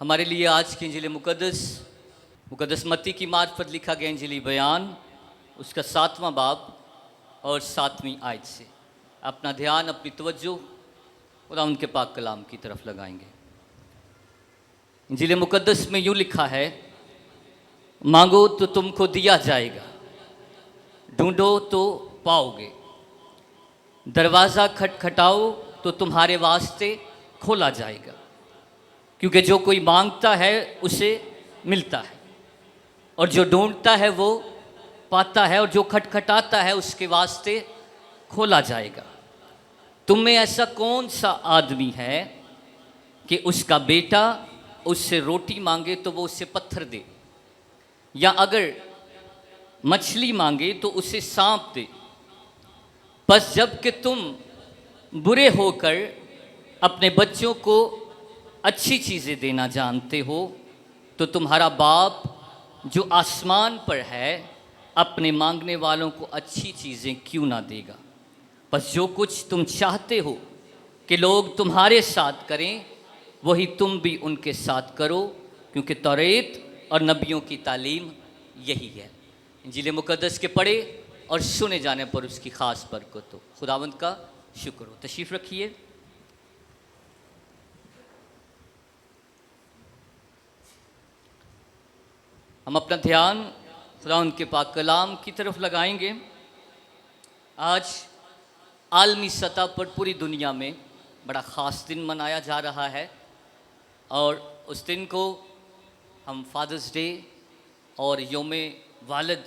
हमारे लिए आज की इंजील मुकद्दस मत्ती की मार्फत लिखा गया इंजीली बयान, उसका 7वां बाब और 7वीं आयत से अपना ध्यान, अपनी तवज्जो खुदा उनके पाक कलाम की तरफ लगाएंगे। इंजील मुकद्दस में यूँ लिखा है, मांगो तो तुमको दिया जाएगा, ढूंढो तो पाओगे, दरवाज़ा खटखटाओ तो तुम्हारे वास्ते खोला जाएगा। क्योंकि जो कोई मांगता है उसे मिलता है, और जो ढूंढता है वो पाता है, और जो खटखटाता है उसके वास्ते खोला जाएगा। तुम में ऐसा कौन सा आदमी है कि उसका बेटा उससे रोटी मांगे तो वो उससे पत्थर दे, या अगर मछली मांगे तो उसे सांप दे? बस जबकि तुम बुरे होकर अपने बच्चों को अच्छी चीज़ें देना जानते हो, तो तुम्हारा बाप जो आसमान पर है अपने मांगने वालों को अच्छी चीज़ें क्यों ना देगा। बस जो कुछ तुम चाहते हो कि लोग तुम्हारे साथ करें, वही तुम भी उनके साथ करो, क्योंकि तौरेत और नबियों की तालीम यही है। इंजील मुकद्दस के पढ़े और सुने जाने पर उसकी ख़ास बरकत हो। खुदावंद का शुक्र हो। तशरीफ़ रखिए। हम अपना ध्यान खुदा उनके पाक कलाम की तरफ लगाएंगे। आज आलमी सतह पर पूरी दुनिया में बड़ा ख़ास दिन मनाया जा रहा है, और उस दिन को हम फादर्स डे और योम वालिद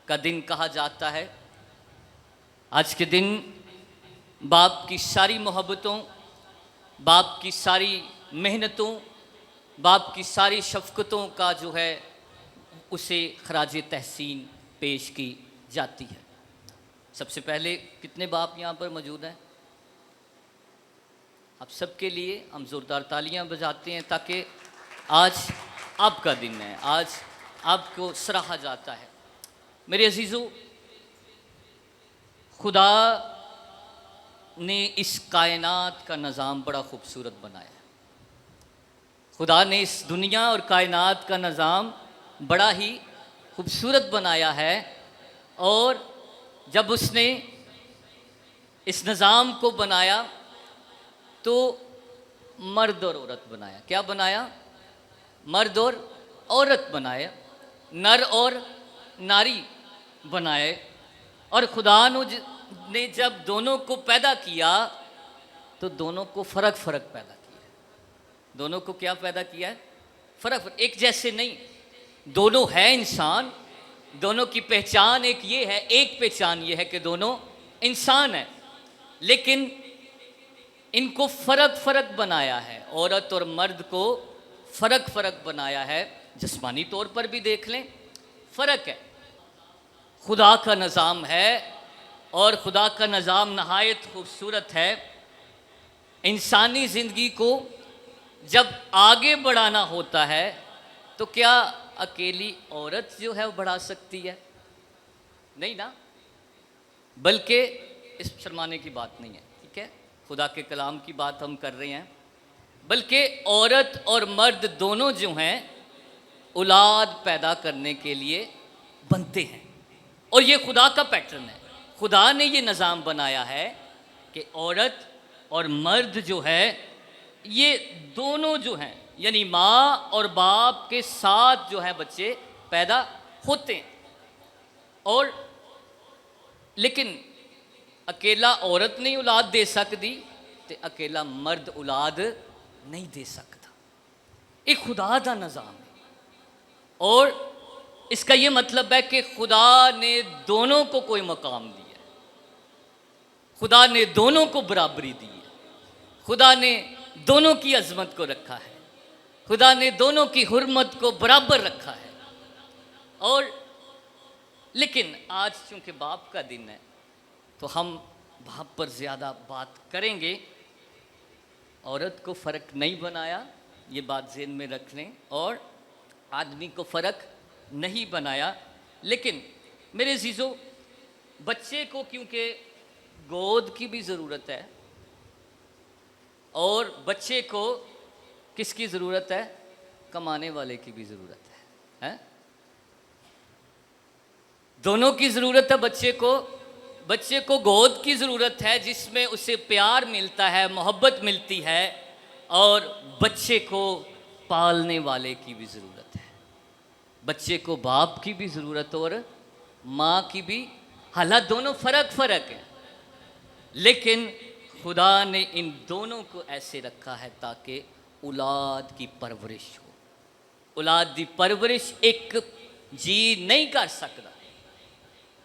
का दिन कहा जाता है। आज के दिन बाप की सारी मोहब्बतों, बाप की सारी मेहनतों, बाप की सारी शफ़क़तों का जो है उसे खराज तहसीन पेश की जाती है। सबसे पहले कितने बाप यहाँ पर मौजूद हैं? आप सबके लिए हम ज़ोरदार तालियां बजाते हैं, ताकि आज आपका दिन है, आज आपको सराहा जाता है। मेरे अजीज़ों, खुदा ने इस कायनात का निज़ाम बड़ा खूबसूरत बनाया है। खुदा ने इस दुनिया और कायनात का निज़ाम बड़ा ही खूबसूरत बनाया है, और जब उसने इस निज़ाम को बनाया तो मर्द और औरत बनाया। क्या बनाया? मर्द और औरत बनाया, नर और नारी बनाए। और खुदा ने जब दोनों को पैदा किया तो दोनों को फ़र्क फ़र्क पैदा किया। दोनों को क्या पैदा किया है? फ़र्क, एक जैसे नहीं। दोनों है इंसान, दोनों की पहचान एक ये है, एक पहचान ये है कि दोनों इंसान हैं, लेकिन इनको फ़र्क फ़र्क बनाया है। औरत और मर्द को फ़र्क फ़र्क बनाया है। जिस्मानी तौर पर भी देख लें, फ़र्क है। खुदा का निज़ाम है, और खुदा का निज़ाम नहायत खूबसूरत है। इंसानी ज़िंदगी को जब आगे बढ़ाना होता है तो क्या अकेली औरत जो है वो बढ़ा सकती है? नहीं ना। बल्कि इस शर्माने की बात नहीं है, ठीक है, खुदा के कलाम की बात हम कर रहे हैं। बल्कि औरत और मर्द दोनों जो हैं औलाद पैदा करने के लिए बनते हैं, और ये खुदा का पैटर्न है। खुदा ने ये निज़ाम बनाया है कि औरत और मर्द जो है ये दोनों जो हैं, यानी माँ और बाप के साथ जो है बच्चे पैदा होते हैं। और लेकिन अकेला औरत नहीं औलाद दे सकती, तो अकेला मर्द औलाद नहीं दे सकता। एक खुदा का निज़ाम है, और इसका ये मतलब है कि खुदा ने दोनों को कोई मकाम दिया, खुदा ने दोनों को बराबरी दी है, खुदा ने दोनों की अजमत को रखा है, खुदा ने दोनों की हुर्मत को बराबर रखा है। और लेकिन आज चूँकि बाप का दिन है तो हम बाप पर ज़्यादा बात करेंगे। औरत को फ़र्क नहीं बनाया, ये बात ज़हन में रख लें, और आदमी को फ़र्क नहीं बनाया। लेकिन मेरे अज़ीज़ों, बच्चे को क्योंकि गोद की भी ज़रूरत है, और बच्चे को किसकी ज़रूरत है? कमाने वाले की भी ज़रूरत है? दोनों की ज़रूरत है बच्चे को। बच्चे को गोद की ज़रूरत है जिसमें उसे प्यार मिलता है, मोहब्बत मिलती है, और बच्चे को पालने वाले की भी ज़रूरत है। बच्चे को बाप की भी ज़रूरत और माँ की भी। हालांकि दोनों फ़र्क है, लेकिन खुदा ने इन दोनों को ऐसे रखा है ताकि औलाद की परवरिश हो। औलाद की परवरिश एक जी नहीं कर सकता।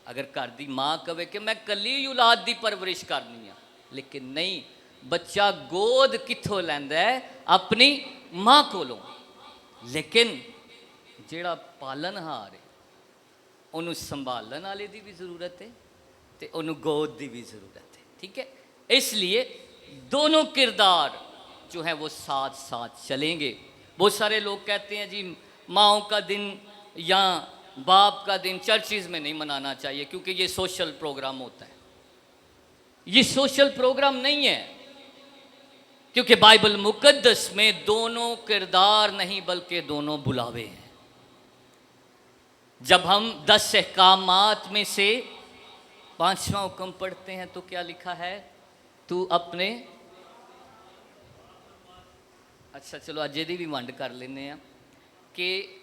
अगर घर की माँ कहे कि मैं कली औलाद की परवरिश करनी है, लेकिन नहीं, बच्चा गोद कित्थों लैंदा है? अपनी माँ कोलों। लेकिन जिहड़ा पालनहार है उन्होंने संभालने वाले की भी ज़रूरत है तो उन्होंने गोद की भी ज़रूरत है। ठीक है, इसलिए दोनों किरदार जो है वो साथ साथ चलेंगे। बहुत सारे लोग कहते हैं जी माँओं का दिन या बाप का दिन चर्चिज़ में नहीं मनाना चाहिए क्योंकि ये सोशल प्रोग्राम होता है। ये सोशल प्रोग्राम नहीं है, क्योंकि बाइबल मुकद्दस में दोनों किरदार नहीं बल्कि दोनों बुलावे हैं। जब हम 10 अहकामात में से 5वां हुक्म पढ़ते हैं तो क्या लिखा है? तू अपने, अच्छा चलो अज ये भी वंड कर लेने हैं कि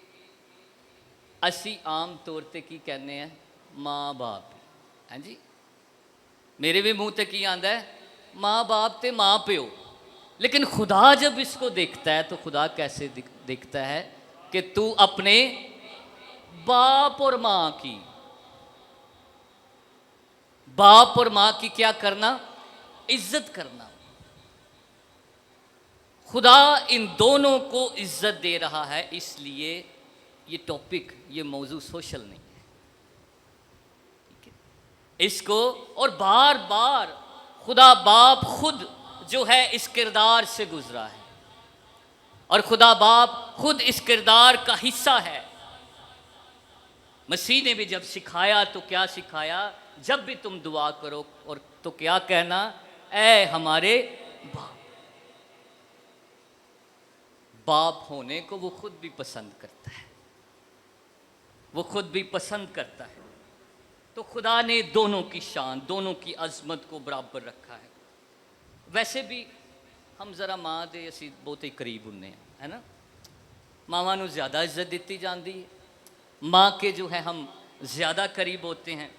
असी आम तौर पर की कहने हैं? माँ बाप। हैं जी, मेरे भी मुँह ते की आंदा है? माँ बाप ते माँ प्यो। लेकिन खुदा जब इसको देखता है तो खुदा कैसे देखता है कि तू अपने बाप और माँ की, बाप और माँ की क्या करना? इज्जत करना। खुदा इन दोनों को इज्जत दे रहा है, इसलिए ये टॉपिक, ये मौजू सोशल नहीं है। ठीक है, इसको और बार बार खुदा बाप खुद जो है इस किरदार से गुजरा है, और खुदा बाप खुद इस किरदार का हिस्सा है। मसीह ने भी जब सिखाया तो क्या सिखाया? जब भी तुम दुआ करो और तो क्या कहना? ऐ हमारे बाप। बाप होने को वो खुद भी पसंद करता है, वो खुद भी पसंद करता है। तो खुदा ने दोनों की शान, दोनों की अजमत को बराबर रखा है। वैसे भी हम ज़रा माँ के असी बहुत ही करीब होंगे हैं, है ना? मावां नूं ज़्यादा इज्जत दी जाती है। माँ के जो है हम ज़्यादा करीब होते हैं।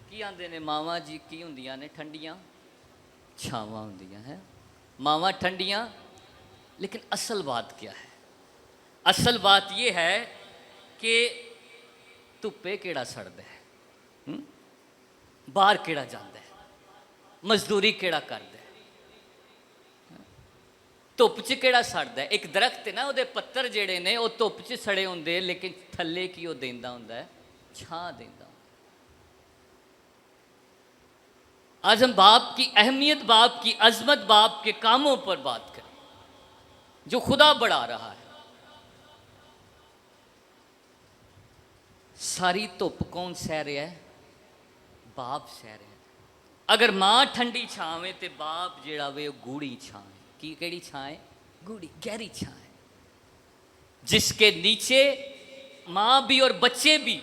की आंदे ने मावां जी की होंदियां ने? ठंडियां छावां होंदियां हैं। मावां ठंडियां, लेकिन असल बात क्या है? असल बात यह है कि धुप्पे केड़ा सड़दा है, बाहर केड़ा जांदा है, मजदूरी केड़ा करदा है, धुप च केड़ा सड़दा है। एक दरख्त है ना, उहदे पत्तर जेड़े ने वो धुप च सड़े होंदे, लेकिन थल्ले की वो देंदा हुंदा है? छां देंदा। आज हम बाप की अहमियत, बाप की अजमत, बाप के कामों पर बात करें जो खुदा बढ़ा रहा है। सारी धुप कौन सह रहा है? बाप सह रहा है। अगर माँ ठंडी छां है तो बाप जेड़ा वे गूढ़ी छां है। की केड़ी छां है? गूढ़ी गहरी छां है, जिसके नीचे माँ भी और बच्चे भी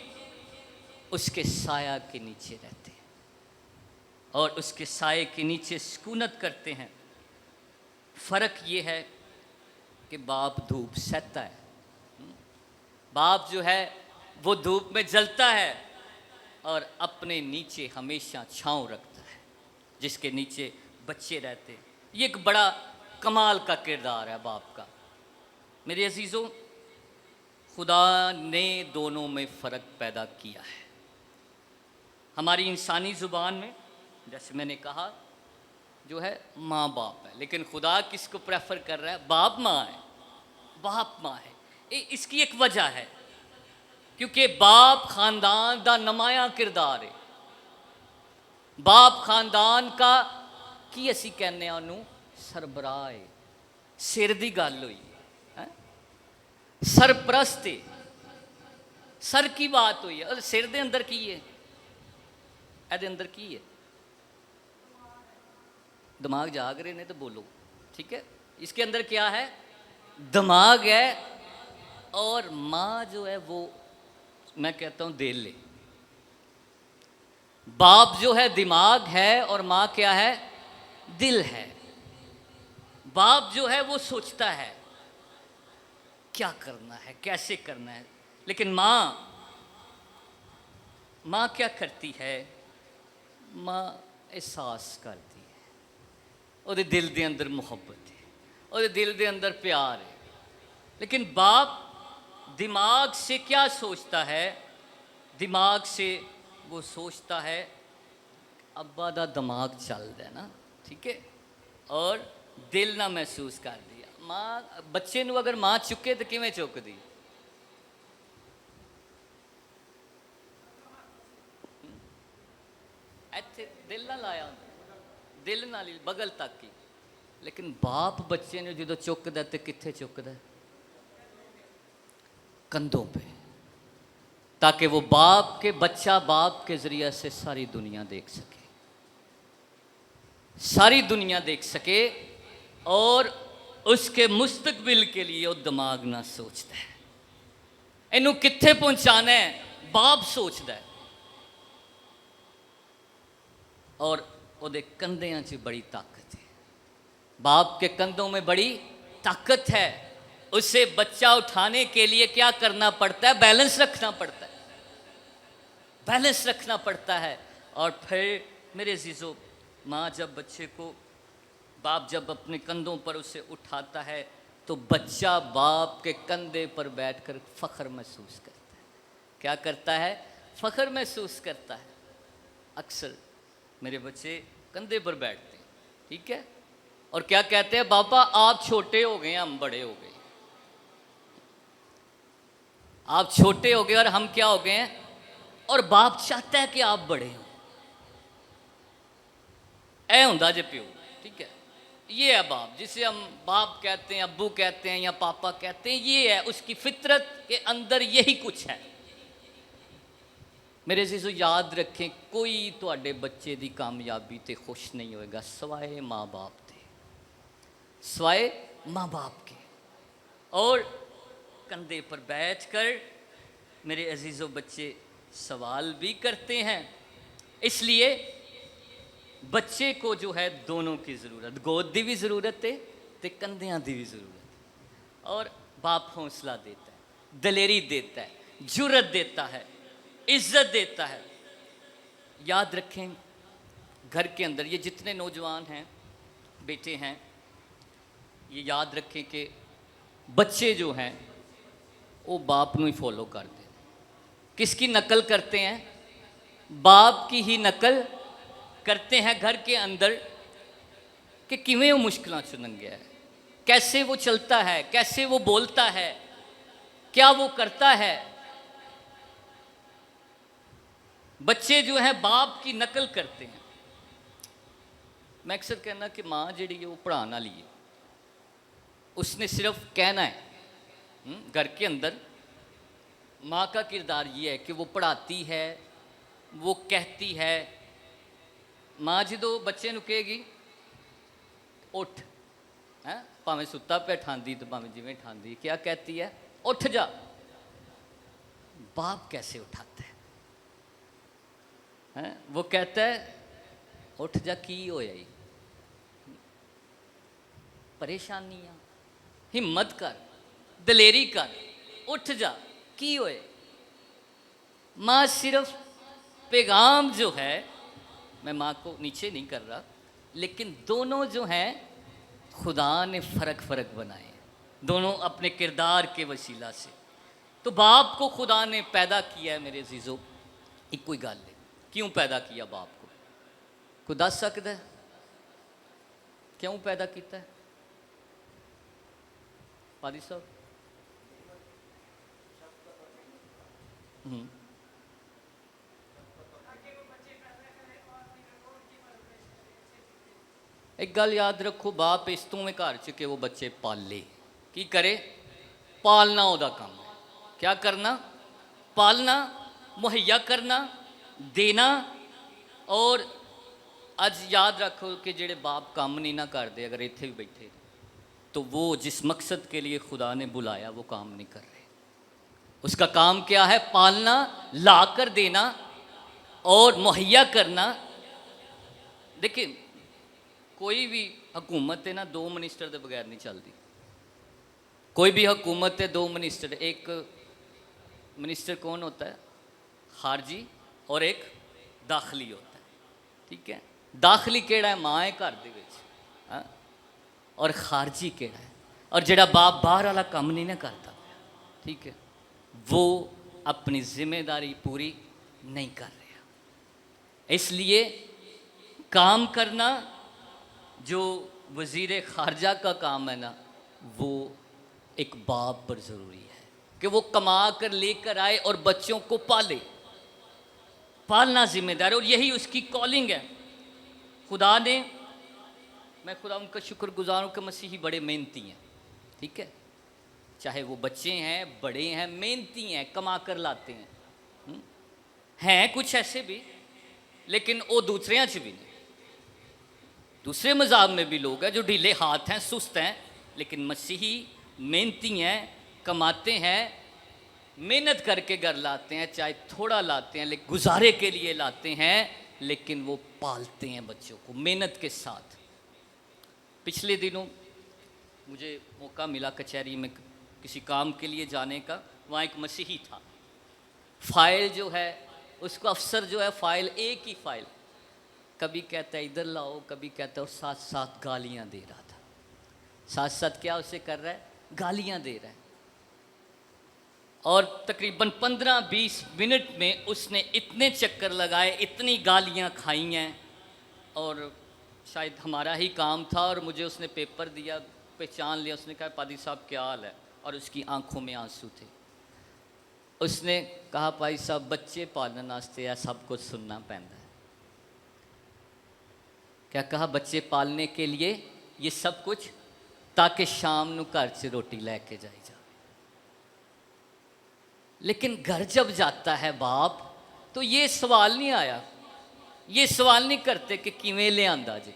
उसके साया के नीचे रहते हैं और उसके साये के नीचे सुकूनत करते हैं। फ़र्क ये है कि बाप धूप सहता है, बाप जो है वो धूप में जलता है और अपने नीचे हमेशा छाँव रखता है, जिसके नीचे बच्चे रहते हैं। ये एक बड़ा कमाल का किरदार है बाप का। मेरे अजीज़ों, खुदा ने दोनों में फ़र्क पैदा किया है। हमारी इंसानी ज़ुबान में जैसे मैंने कहा जो है माँ बाप है, लेकिन खुदा किसको प्रेफर कर रहा है? बाप माँ है, बाप माँ है। इसकी एक वजह है, क्योंकि बाप खानदान का नमाया किरदार है। बाप खानदान का की असी कहने उन्होंने सरबराह है। सिर की गल हुई है, सरप्रस्त है, सर की बात हुई है। सिर के अंदर की है? ये अंदर की है? दिमाग जाग रहे ने तो बोलो। ठीक है, इसके अंदर क्या है? दिमाग है, और माँ जो है वो, मैं कहता हूँ दिल है। बाप जो है दिमाग है और माँ क्या है, दिल है। बाप जो है वो सोचता है क्या करना है, कैसे करना है, लेकिन माँ क्या करती है, माँ एहसास करती है, ਉਹਦੇ दिल के अंदर मुहब्बत है, ਉਹਦੇ दिल के अंदर प्यार है। लेकिन बाप दिमाग से क्या सोचता है, दिमाग से वो सोचता है अब्बा दा दिमाग चलता है ना, ठीक है, और दिल ना महसूस कर दिया। माँ बच्चे नू अगर माँ चुके तो किवें चुकदी, ਇੱਥੇ दिल ना लाया ਹੁੰਦਾ, दिल नाल ही बगल तक ही। लेकिन बाप बच्चे ने जो चुकदा तो कित्थे चुकदा, कंधों पे, ताकि वो बाप के बच्चा बाप के जरिए से सारी दुनिया देख सके, सारी दुनिया देख सके, और उसके मुस्तकबिल के लिए वो दिमाग ना सोचता है इनू कित्थे पहुंचाना है, बाप सोचता है। और ਉਹਦੇ कंधियां च बड़ी ताकत है, बाप के कंधों में बड़ी ताकत है। उसे बच्चा उठाने के लिए क्या करना पड़ता है, बैलेंस रखना पड़ता है, बैलेंस रखना पड़ता है। और फिर मेरे अजीज़ों, माँ जब बच्चे को, बाप जब अपने कंधों पर उसे उठाता है तो बच्चा बाप के कंधे पर बैठकर फ़ख्र महसूस करता है। क्या करता है, फ़ख्र महसूस करता है। अक्सर मेरे बच्चे कंधे पर बैठते हैं, ठीक है, और क्या कहते हैं, पापा आप छोटे हो गए, हम बड़े हो गए, आप छोटे हो गए और हम क्या हो गए हैं, और बाप चाहता है कि आप बड़े हो। ऐ हुंदा जे प्यो, ठीक है, ये है बाप, जिसे हम बाप कहते हैं, अब्बू कहते हैं या पापा कहते हैं, ये है, उसकी फितरत के अंदर यही कुछ है। मेरे अजीज़ों याद रखें, कोई तुहाडे बच्चे की कामयाबी ते खुश नहीं होएगा सवाए माँ बाप के, सवाए माँ बाप के। और कंधे पर बैठकर मेरे अजीज़ों बच्चे सवाल भी करते हैं। इसलिए बच्चे को जो है दोनों की ज़रूरत, गोद की भी ज़रूरत है तो कंधियां की भी ज़रूरत है। और बाप हौसला देता है, दलेरी देता है, जुर्रत देता है, इज़्ज़त देता है। याद रखें, घर के अंदर ये जितने नौजवान हैं, बेटे हैं, ये याद रखें कि बच्चे जो हैं वो बाप नू ही फॉलो करते हैं। किसकी नकल करते हैं, बाप की ही नकल करते हैं घर के अंदर, कि किवें वो मुश्किलों चों लंघिया है, कैसे वो चलता है, कैसे वो बोलता है, क्या वो करता है। बच्चे जो हैं बाप की नकल करते हैं। मैं अक्सर कहना कि माँ जी वो पढ़ाने वाली है, उसने सिर्फ कहना है। घर के अंदर माँ का किरदार ये है कि वो पढ़ाती है, वो कहती है। माँ जो बच्चे नू कहेगी उठ, है भावें सुता पे ठांदी तो भावें जिवें ठांदी, क्या कहती है, उठ जा। बाप कैसे उठाता है? वो कहता है उठ जा, की होया ही, परेशानियां, हिम्मत कर, दलेरी कर, उठ जा, की होए। माँ सिर्फ पैगाम जो है, मैं माँ को नीचे नहीं कर रहा, लेकिन दोनों जो हैं खुदा ने फ़र्क बनाए, दोनों अपने किरदार के वसीला से। तो बाप को खुदा ने पैदा किया है मेरे अजीज़ों, एक कोई गल है, क्यों पैदा किया बाप को, कोई दस सकता है क्यों पैदा किया है? पादी साहब, एक गल याद रखो, बाप इस तू में घर च कि वो बच्चे पाले, की करे, पालना उहदा काम है। क्या करना, पालना, मुहैया करना, देना। और अज याद रखो कि जेड़े बाप काम नहीं ना करते, अगर इत्थे भी बैठे, तो वो जिस मकसद के लिए खुदा ने बुलाया वो काम नहीं कर रहे। उसका काम क्या है? पालना, ला कर देना और मुहैया करना। देखिए, कोई भी हुकूमत है ना, 2 मिनिस्टर के बगैर नहीं चलती। कोई भी हुकूमत है, 2 मिनिस्टर। एक मिनिस्टर कौन होता है? खारजी, और एक दाखली होता है। ठीक है, दाखली केड़ा है? माँ है घर दे विच, हाँ? और खारजी केड़ा है? और जेड़ा बाप बाहर वाला काम नहीं ना करता, ठीक है, वो अपनी जिम्मेदारी पूरी नहीं कर रहा। इसलिए काम करना, जो वज़ीर ख़ारजा का काम है ना, वो एक बाप पर ज़रूरी है कि वो कमा कर लेकर आए और बच्चों को पाले। पालना जिम्मेदार है, और यही उसकी कॉलिंग है। खुदा ने, मैं खुदा उनका शुक्रगुजार हूँ कि मसीही बड़े मेहनती हैं। ठीक है, चाहे वो बच्चे हैं, बड़े हैं, मेहनती हैं, कमा कर लाते हैं। हैं कुछ ऐसे भी, लेकिन वो दूसरे च भी नहीं। दूसरे मज़ाब में भी लोग हैं जो ढीले हाथ हैं, सुस्त हैं, लेकिन मसीही मेहनती हैं, कमाते हैं, मेहनत करके घर लाते हैं, चाहे थोड़ा लाते हैं, लेकिन गुजारे के लिए लाते हैं, लेकिन वो पालते हैं बच्चों को मेहनत के साथ। पिछले दिनों मुझे मौका मिला कचहरी में किसी काम के लिए जाने का। वहाँ एक मसीही था। फाइल जो है, उसको अफसर जो है, फाइल, एक ही फाइल, कभी कहता है इधर लाओ, कभी कहता है, और साथ साथ गालियाँ दे रहा था। साथ साथ क्या उसे कर रहा है? गालियाँ दे रहा है। और तकरीबन 15-20 मिनट में उसने इतने चक्कर लगाए, इतनी गालियाँ खाई हैं, और शायद हमारा ही काम था, और मुझे उसने पेपर दिया, पहचान लिया। उसने कहा, पादी साहब क्या हाल है? और उसकी आंखों में आंसू थे। उसने कहा, भाई साहब, बच्चे पालने वास्ते यह सब कुछ सुनना पैंदा है। क्या कहा? बच्चे पालने के लिए ये सब कुछ, ताकि शाम नू घर से रोटी लेके जाई जा। लेकिन घर जब जाता है बाप, तो ये सवाल नहीं आया, ये सवाल नहीं करते कि किवें ले आंदा जी,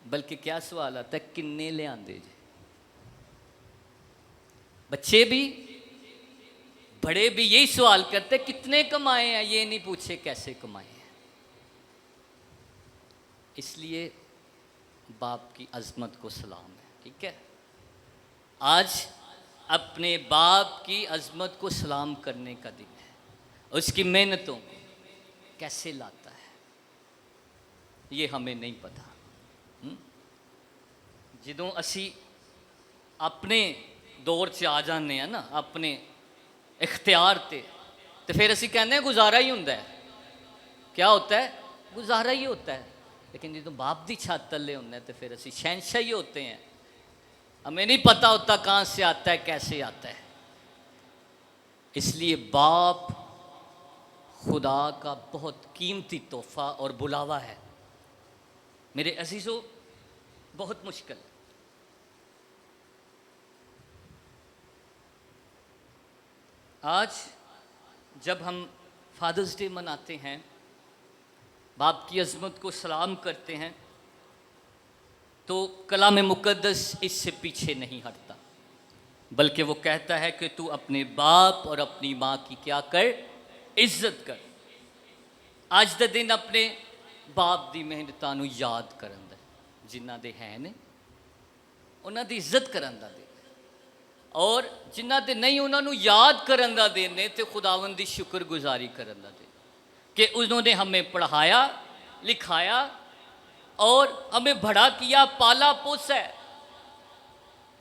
बल्कि क्या सवाल आता है? किन्ने ले आंदे जी। बच्चे भी, बड़े भी यही सवाल करते, कितने कमाए हैं, ये नहीं पूछे कैसे कमाए हैं। इसलिए बाप की अजमत को सलाम है। ठीक है, आज अपने बाप की अजमत को सलाम करने का दिन है। उसकी मेहनतों को कैसे लाता है, ये हमें नहीं पता। ਜਦੋਂ ਅਸੀਂ अपने दौर च आ जाते हैं ना, अपने इख्तियार ते, तो फिर ਅਸੀਂ कहते हैं गुजारा ही होता है। क्या होता है? गुजारा ही होता है। लेकिन जो बाप की छत तले होता है, तो फिर ਅਸੀਂ शहंशाह ही होते हैं। हमें नहीं पता होता कहाँ से आता है, कैसे आता है। इसलिए बाप खुदा का बहुत कीमती तोहफा और बुलावा है। मेरे अजीज़ों, बहुत मुश्किल है। आज जब हम फादर्स डे मनाते हैं, बाप की अज़मत को सलाम करते हैं, तो कलाम मुक़द्दस इससे पीछे नहीं हटता, बल्कि वो कहता है कि तू अपने बाप और अपनी माँ की क्या कर? इज्जत कर। आज दे दिन अपने बाप दी मेहनतां नूं याद करन दा, जिन्हां दे है ने उन्हां दी इज्जत करन दा दिन, और जिन्हां दे नहीं उन्हां नूं याद करन दा दिन ने, ते खुदावंद दी शुक्रगुजारी करन दा दिन कि उन्होंने हमें पढ़ाया, लिखाया और हमें बड़ा किया, पाला पोसा है।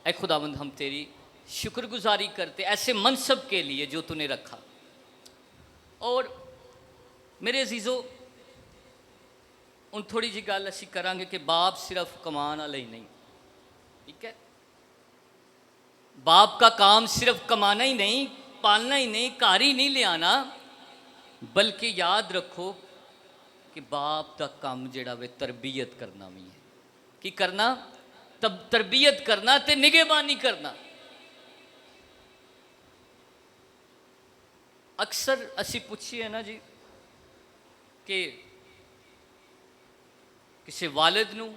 ऐ खुदावंद, हम तेरी शुक्रगुजारी करते ऐसे मनसब के लिए जो तूने रखा। और मेरे अजीज़ों, उन थोड़ी जी गल असी करांगे कि बाप सिर्फ कमान वाला ही नहीं। ठीक है, बाप का काम सिर्फ कमाना ही नहीं, पालना ही नहीं, घर ही नहीं ले आना, बल्कि याद रखो कि बाप का काम जिहड़ा वे तरबियत करना भी है। की करना? तब तरबियत करना ते निगहबानी करना। अक्सर असी पूछिए ना जी कि किसी वालिद नूं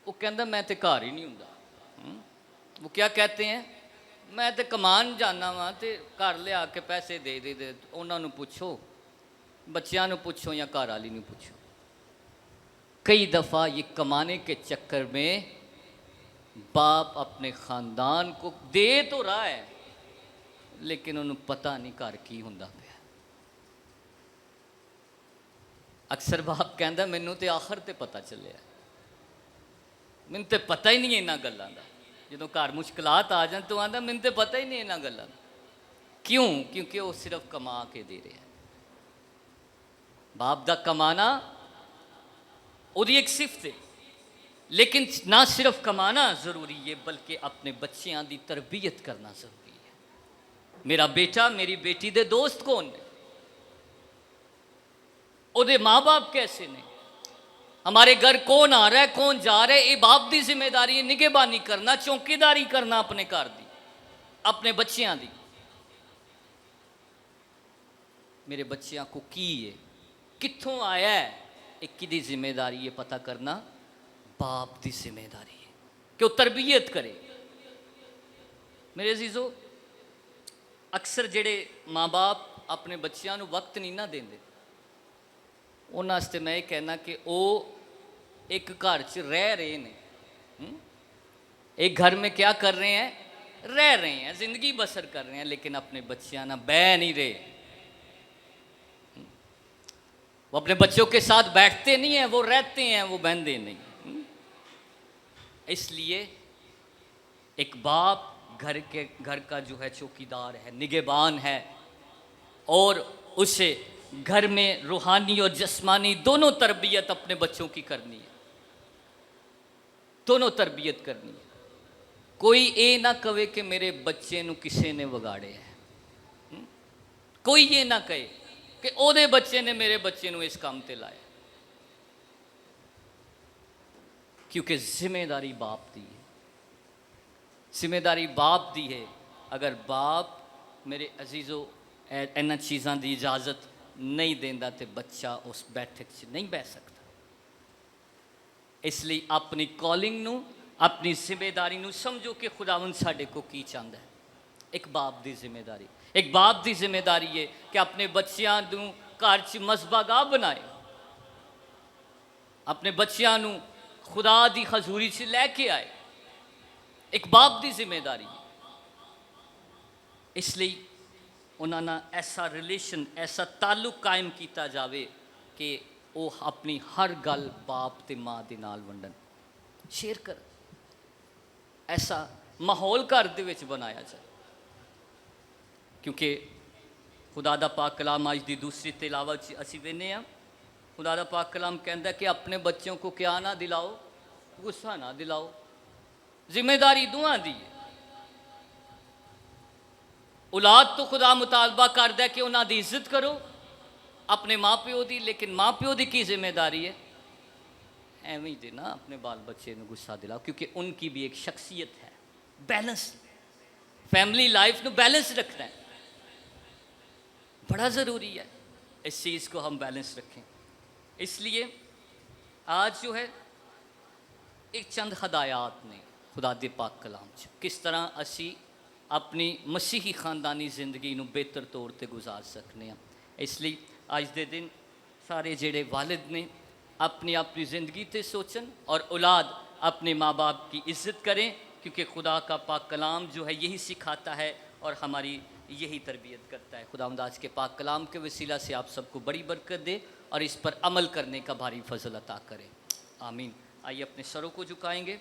वो कहता मैं तो घर ही नहीं हूँ। वो क्या कहते हैं, मैं तो कमान जाना वा तो घर लिया के पैसे दे दे। उन्होंने पूछो, बच्चों को पूछो या घर वाली ने पूछो। कई दफ़ा ये कमाने के चक्कर में बाप अपने ख़ानदान को दे तो रहा है, लेकिन उन्हें पता नहीं घर की हुंदा पिया। अक्सर बाप कहता मैनू तो आखिर तो पता चलिया, मैनू तो पता ही नहीं इन्हां गल्लां दा। जो घर मुश्किलात आ जाए तो आंदा मैनू तो पता ही नहीं इन्हां गल्लां दा। क्यों? क्योंकि वो सिर्फ कमा के दे रहे हैं। बाप दा कमाना उहदी एक सिफत है, लेकिन ना सिर्फ कमाना ज़रूरी है बल्कि अपने बच्चों की तरबियत करना ज़रूरी है। मेरा बेटा मेरी बेटी दे दोस्त कौन ने, उहदे माँ बाप कैसे ने, हमारे घर कौन आ रहा है कौन जा रहा है, ये बाप की जिम्मेदारी है निगहबानी करना, चौकीदारी करना अपने घर की, अपने बच्चों की। मेरे बच्चों को की है, कित्थों आया है, एक की जिम्मेदारी है पता करना, बाप की जिम्मेदारी है कि वो तरबियत करे। मेरे अजीजों, अक्सर जेड़े माँ बाप अपने बच्चों को वक्त नहीं ना देंगे, उन्होंने मैं ये कहना कि वो एक घर च रह रहे हैं, एक घर में क्या कर रहे हैं, रह रहे हैं, जिंदगी बसर कर रहे हैं, लेकिन अपने बच्चों ना बह नहीं रहे। वो अपने बच्चों के साथ बैठते नहीं हैं, वो रहते हैं, वो बहते नहीं। इसलिए एक बाप घर का जो है चौकीदार है, निगहबान है, और उसे घर में रूहानी और जिस्मानी दोनों तरबियत अपने बच्चों की करनी है, दोनों तरबियत करनी है। कोई ये ना कहे कि मेरे बच्चे नू किसी ने वगाड़े है, कोई ये ना कहे कि ओदे बच्चे ने मेरे बच्चे नू इस काम ते लाया, क्योंकि जिम्मेदारी बाप दी है, जिम्मेदारी बाप दी है। अगर बाप मेरे अजीज़ों इन्हां चीज़ों की इजाज़त नहीं देंदा तो बच्चा उस बैठक से नहीं बह सकता। इसलिए अपनी कॉलिंग नू, अपनी जिम्मेदारी नू समझो कि खुदावंद साडे को की चाहता है। एक बाप की जिम्मेदारी, एक बाप की जिम्मेदारी है कि अपने बच्चों नू घर च मसबागाह बनाए, अपने बच्चों नू खुदा की हजूरी से लैके आए, एक बाप की जिम्मेदारी है। इसलिए उन्होंने ऐसा रिलेशन, ऐसा ताल्लुक कायम किया जाए कि वो अपनी हर गल बाप ते माँ के नाल वंडन, शेयर कर, ऐसा माहौल घर दे विच बनाया जाए। क्योंकि खुदा दा पाक कलाम अज की दूसरी तिलावत असी वेने आ, खुदा दा पाक कलाम कहता है कि अपने बच्चों को क्या ना दिलाओ, गुस्सा ना दिलाओ। जिम्मेदारी दुआं दी है। औलाद तो खुदा मुतालबा करता है कि उन्हों की इज्जत करो अपने माँ प्यो की, लेकिन माँ प्यो की जिम्मेदारी है एवं ही देना अपने बाल बच्चे को गुस्सा दिलाओ, क्योंकि उनकी भी एक शख्सियत है। बैलेंस, फैमिली लाइफ में बैलेंस रखना है, बड़ा ज़रूरी है इस चीज़ को हम बैलेंस रखें। इसलिए आज जो है एक चंद हदायत ने खुदा दे पाक कलाम च किस तरह असी अपनी मसीही खानदानी जिंदगी नू बेहतर तौर पर गुजार सकते हैं। इसलिए अज के दिन सारे जेड़े वालिद ने अपनी अपनी ज़िंदगी ते सोचन और औलाद अपने माँ बाप की इज़्ज़त करें, क्योंकि खुदा का पाक कलाम जो है यही सिखाता है और हमारी यही तरबियत करता है। खुदावंद आज के पाक कलाम के वसीला से आप सबको बड़ी बरकत दे और इस पर अमल करने का भारी फजल अता करे। आमीन। आइए अपने सरों को झुकाएंगे।